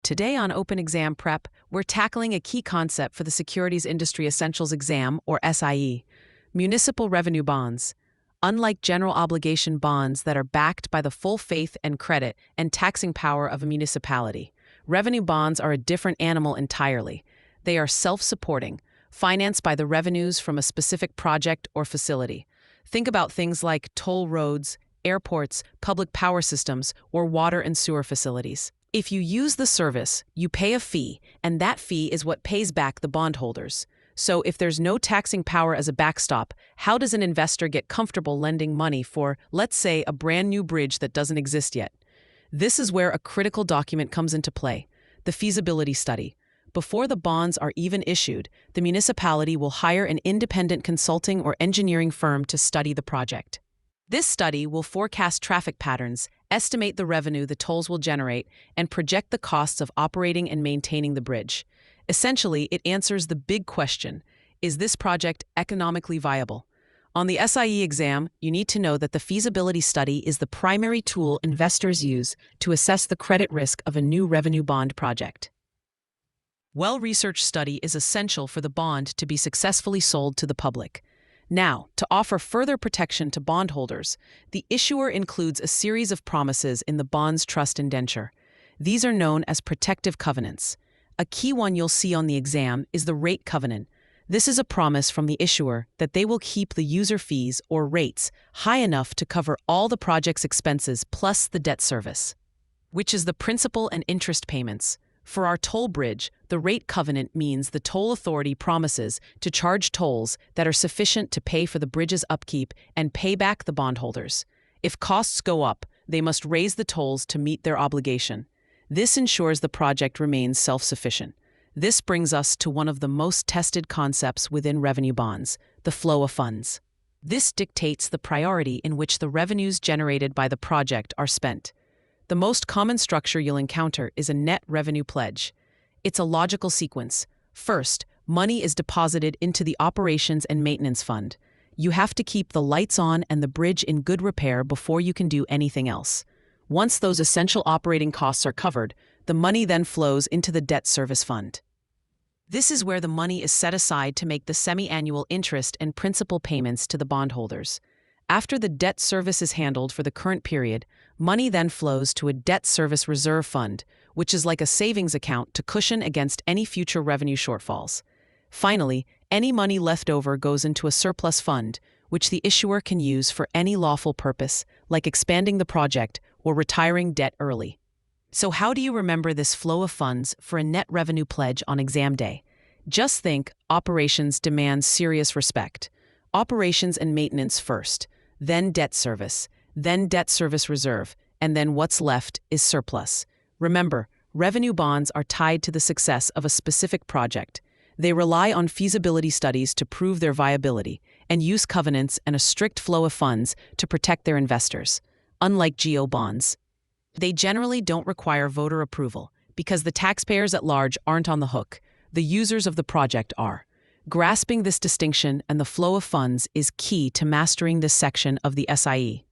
Today on Open Exam Prep, we're tackling a key concept for the Securities Industry Essentials Exam, or SIE, municipal revenue bonds. Unlike general obligation bonds that are backed by the full faith and credit and taxing power of a municipality, revenue bonds are a different animal entirely. They are self-supporting, financed by the revenues from a specific project or facility. Think about things like toll roads, airports, public power systems, or water and sewer facilities. If you use the service, you pay a fee, and that fee is what pays back the bondholders. So if there's no taxing power as a backstop, how does an investor get comfortable lending money for, let's say, a brand new bridge that doesn't exist yet? This is where a critical document comes into play, the feasibility study. Before the bonds are even issued, the municipality will hire an independent consulting or engineering firm to study the project. This study will forecast traffic patterns, estimate the revenue the tolls will generate, and project the costs of operating and maintaining the bridge. Essentially, it answers the big question: is this project economically viable? On the SIE exam, you need to know that the feasibility study is the primary tool investors use to assess the credit risk of a new revenue bond project. Well-researched study is essential for the bond to be successfully sold to the public. Now, to offer further protection to bondholders, the issuer includes a series of promises in the bond's trust indenture. These are known as protective covenants. A key one you'll see on the exam is the rate covenant. This is a promise from the issuer that they will keep the user fees or rates high enough to cover all the project's expenses plus the debt service, which is the principal and interest payments. For our toll bridge, the rate covenant means the toll authority promises to charge tolls that are sufficient to pay for the bridge's upkeep and pay back the bondholders. If costs go up, they must raise the tolls to meet their obligation. This ensures the project remains self-sufficient. This brings us to one of the most tested concepts within revenue bonds, the flow of funds. This dictates the priority in which the revenues generated by the project are spent. The most common structure you'll encounter is a net revenue pledge. It's a logical sequence. First, money is deposited into the operations and maintenance fund. You have to keep the lights on and the bridge in good repair before you can do anything else. Once those essential operating costs are covered, the money then flows into the debt service fund. This is where the money is set aside to make the semi-annual interest and principal payments to the bondholders. After the debt service is handled for the current period, money then flows to a debt service reserve fund, which is like a savings account to cushion against any future revenue shortfalls. Finally, any money left over goes into a surplus fund, which the issuer can use for any lawful purpose, like expanding the project or retiring debt early. So how do you remember this flow of funds for a net revenue pledge on exam day? Just think, operations demands serious respect. Operations and maintenance first, then debt service reserve, and then what's left is surplus. Remember, revenue bonds are tied to the success of a specific project. They rely on feasibility studies to prove their viability and use covenants and a strict flow of funds to protect their investors. Unlike GO bonds, they generally don't require voter approval because the taxpayers at large aren't on the hook. The users of the project are. Grasping this distinction and the flow of funds is key to mastering this section of the SIE.